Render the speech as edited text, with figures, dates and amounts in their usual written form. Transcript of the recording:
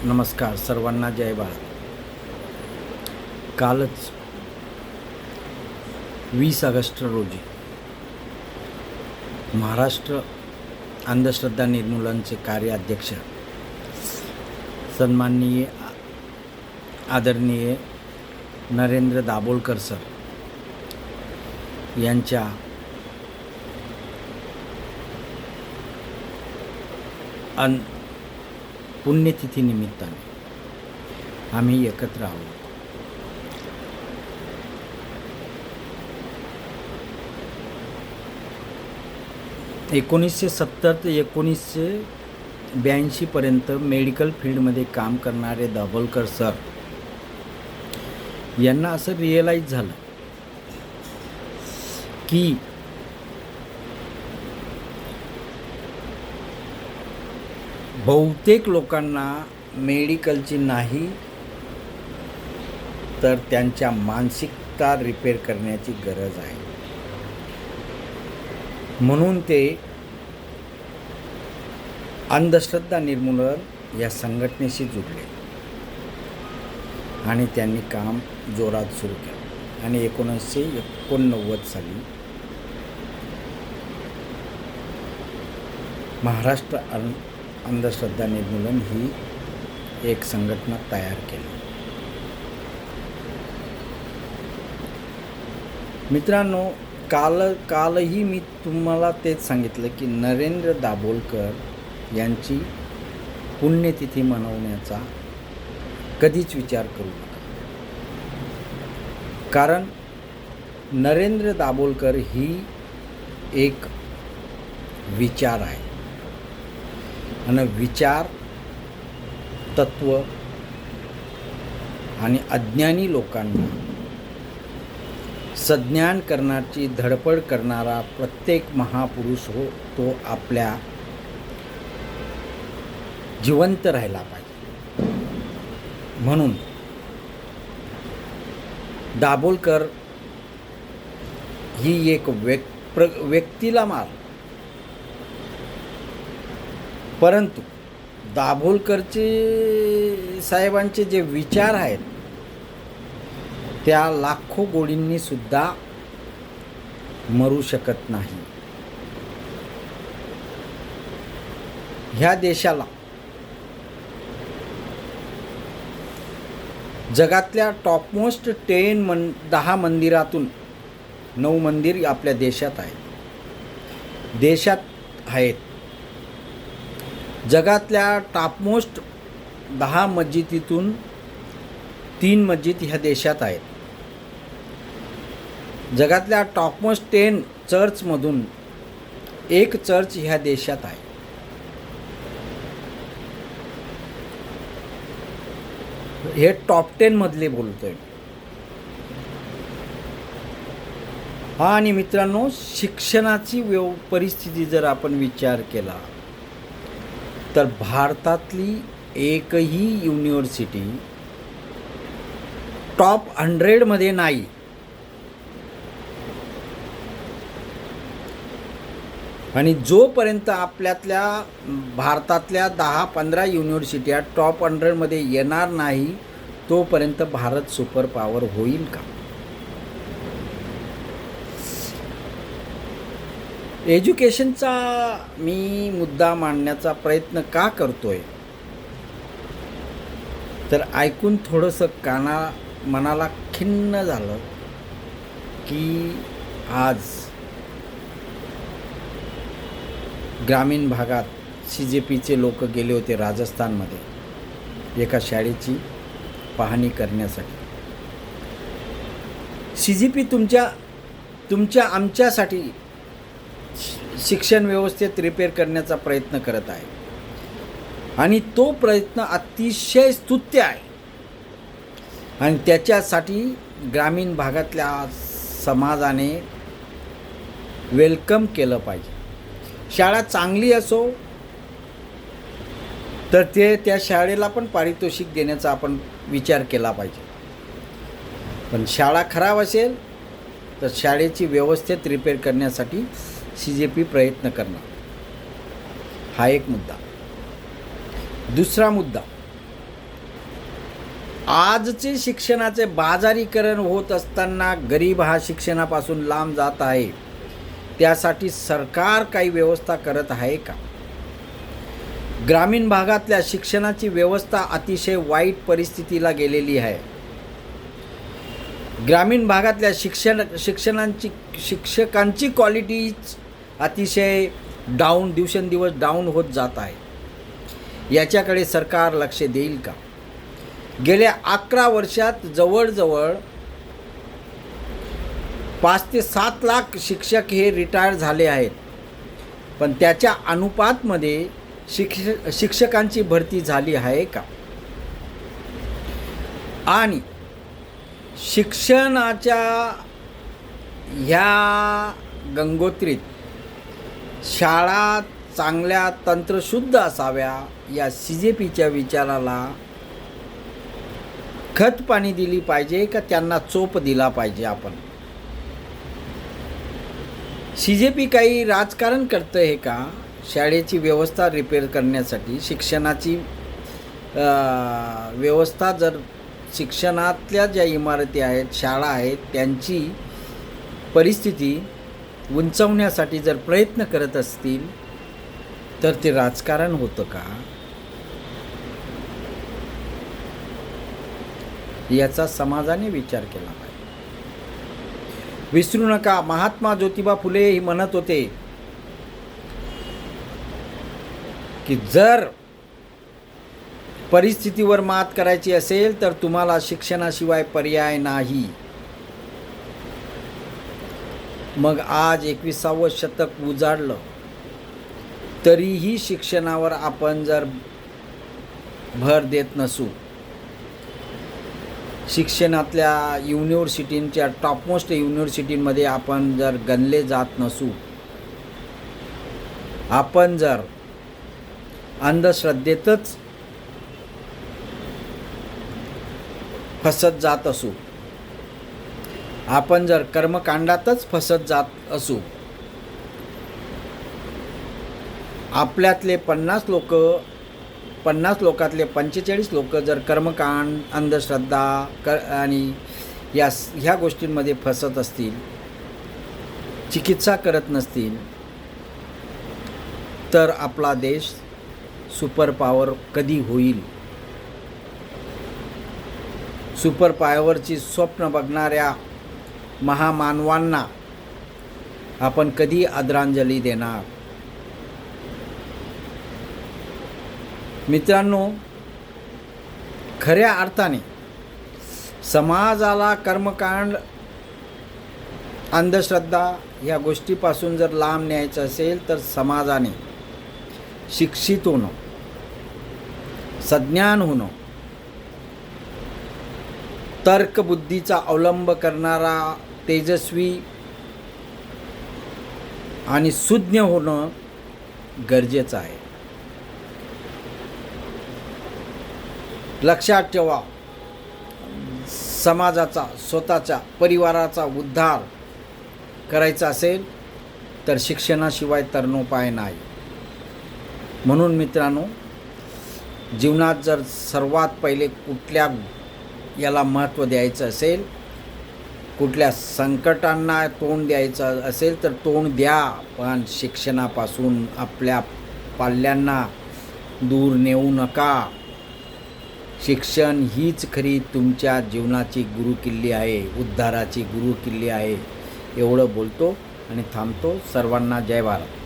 नमस्कार सर्वांना, जय भारत. कालच 20 ऑगस्ट रोजी महाराष्ट्र अंधश्रद्धा निर्मूलनचे कार्याध्यक्ष सन्माननीय आदरणीय नरेंद्र दाभोलकर सर यांच्या पुण्यतिथी निमित्ताने आम्ही एकत्र आहोत. ...1970 ते 1982 पर्यंत मेडिकल फील्डमध्ये काम करणारे दाभोलकर सर यांना असं रिअलाईज झालं की बहुतेक लोकांना मेडिकलची नाही तर त्यांच्या मानसिकता रिपेअर करण्याची गरज आहे. म्हणून ते अंधश्रद्धा निर्मूलन या संघटनेशी जुडले आणि त्यांनी काम जोरात सुरू केलं. आणि 1989 साली महाराष्ट्र अंधश्रद्धा निर्मूलन ही एक संघटना तयार केली. मित्रांनो, कालही मी तुम्हाला तेच सांगितलं की नरेंद्र दाभोलकर यांची पुण्यतिथी मनवण्याचा कधीच विचार करू नका. कारण नरेंद्र दाभोलकर ही एक विचार आहे आणि विचार तत्व आणि अज्ञानी लोकांना सज्ञान करण्याची धडपड करणारा प्रत्येक महापुरुष हो तो आपल्या जिवंत राहिला पाहिजे. म्हणून दाभोलकर ही एक व्यक्तीला मार, परंतु दाभोलकरचे साहेबांचे जे विचार आहेत त्या लाखो गोडींनी सुद्धा मरू शकत नाही. ह्या देशाला जगातल्या टॉपमोस्ट 10 मंदिरातून 9 मंदिर आपल्या देशात आहेत. जगातल्या टॉपमोस्ट 10 मस्जिदीतून 3 मस्जिद ह्या देशात आहेत. जगातल्या टॉपमोस्ट 10 चर्चमधून 1 चर्च ह्या देशात आहे. हे टॉप 10 मधले बोलतोय. आणि मित्रांनो, शिक्षणाची परिस्थिती जर आपण विचार केला तर भारतातली एकही युनिव्हर्सिटी टॉप 100 मध्ये नाही. आणि जोपर्यंत आपल्यातल्या भारतातल्या 10-15 युनिव्हर्सिट्या टॉप 100 मध्ये येणार नाही तोपर्यंत भारत सुपर पॉवर होईल का? एज्युकेशनचा मी मुद्दा मांडण्याचा प्रयत्न का करतोय तर ऐकून थोडंसं मनाला खिन्न झालं की आज ग्रामीण भागात CJPचे लोक गेले होते राजस्थानमध्ये एका शाळेची पाहणी करण्यासाठी. CJP तुमच्या आमच्यासाठी शिक्षण व्यवस्थेत रिपेअर करण्याचा प्रयत्न करत आहे आणि तो प्रयत्न अतिशय स्तुत्य आहे. आणि त्याच्यासाठी ग्रामीण भागातल्या समाजाने वेलकम केलं पाहिजे. शाळा चांगली असो तर त्या शाळेला पण पारितोषिक देण्याचा आपण विचार केला पाहिजे. पण शाळा खराब असेल तर शाळेची व्यवस्थेत रिपेअर करण्यासाठी CJP प्रयत्न करणार. हा एक मुद्दा. दुसरा मुद्दा, आजचे शिक्षणाचे बाजारीकरण होत असताना गरीब हा शिक्षणापासून लांब जात आहे. त्यासाठी सरकार काही व्यवस्था करत आहे का? ग्रामीण भागातल्या शिक्षणाची व्यवस्था अतिशय वाईट परिस्थितीला गेलेली आहे. ग्रामीण भागातल्या शिक्षकांची क्वालिटीज अतिशय दिवसेंदिवस डाऊन होत जात आहे. याच्याकडे सरकार लक्ष देईल का? गेल्या 11 वर्षात जवळजवळ 5 ते 7 लाख शिक्षक हे रिटायर झाले आहेत. पण त्याच्या अनुपातमध्ये शिक्षकांची भरती झाली आहे का? आणि शिक्षणाच्या ह्या गंगोत्रीत शाळा चांगल्या तंत्रशुद्ध असाव्या या CJPच्या विचाराला खत पाणी दिली पाहिजे का त्यांना चोप दिला पाहिजे? आपण CJP काही राजकारण करतं आहे का? शाळेची व्यवस्था रिपेअर करण्यासाठी शिक्षणाची व्यवस्था जर शिक्षणातल्या ज्या इमारती आहेत, शाळा आहेत, त्यांची परिस्थिती उंचावण्यासाठी जर प्रयत्न करत असतील तर ते राजकारण होतं का? याचा समाजाने विचार केला पाहिजे. विसरू नका, महात्मा ज्योतिबा फुले हे म्हणत होते की जर परिस्थितीवर मात करायची असेल तर तुम्हाला शिक्षणाशिवाय पर्याय नाही. मग आज 21सावं शतक उजाडलं तरीही शिक्षणावर आपण जर भर देत नसू, शिक्षणातल्या युनिव्हर्सिटींच्या टॉपमोस्ट युनिव्हर्सिटींमध्ये आपण जर गणले जात नसू, आपण जर अंधश्रद्धेतच फसत जात असू, आपण जर कर्मकांडातच फसत जात असू, आपल्यातले 50 लोकातले 45 लोक जर कर्मकांड, अंधश्रद्धा आणि ह्या गोष्टींमध्ये फसत असतील, चिकित्सा करत नसतील, तर आपला देश सुपर पॉवर कधी होईल? सुपर पॉवरची स्वप्न बघणाऱ्या महामानवांना आपण कधी आदरांजली देणार? मित्रांनो, खऱ्या अर्थाने समाजाला कर्मकांड, अंधश्रद्धा या गोष्टीपासून जर लांब न्यायचं असेल तर समाजाने शिक्षित होणं, सज्ञान होणं, तर्कबुद्धीचा अवलंब करणारा तेजस्वी आणि सुज्ञ होणं गरजेचं आहे. लक्षात ठेवा, समाजाचा, स्वतःच्या परिवाराचा उद्धार करायचा असेल तर शिक्षणाशिवाय तरणोपाय नाही. म्हणून मित्रांनो, जीवनात जर सर्वात पहिले कुठल्या याला महत्त्व द्यायचं असेल, कुठल्या संकटांना तोंड द्यायचं असेल तर तोंड द्या, पण शिक्षणापासून आपल्या पाल्यांना दूर नेऊ नका. शिक्षण हीच खरी तुमच्या जीवनाची गुरुकिल्ली आहे, उद्धाराची गुरुकिल्ली आहे. एवढं बोलतो आणि थांबतो. सर्वांना जय भारत.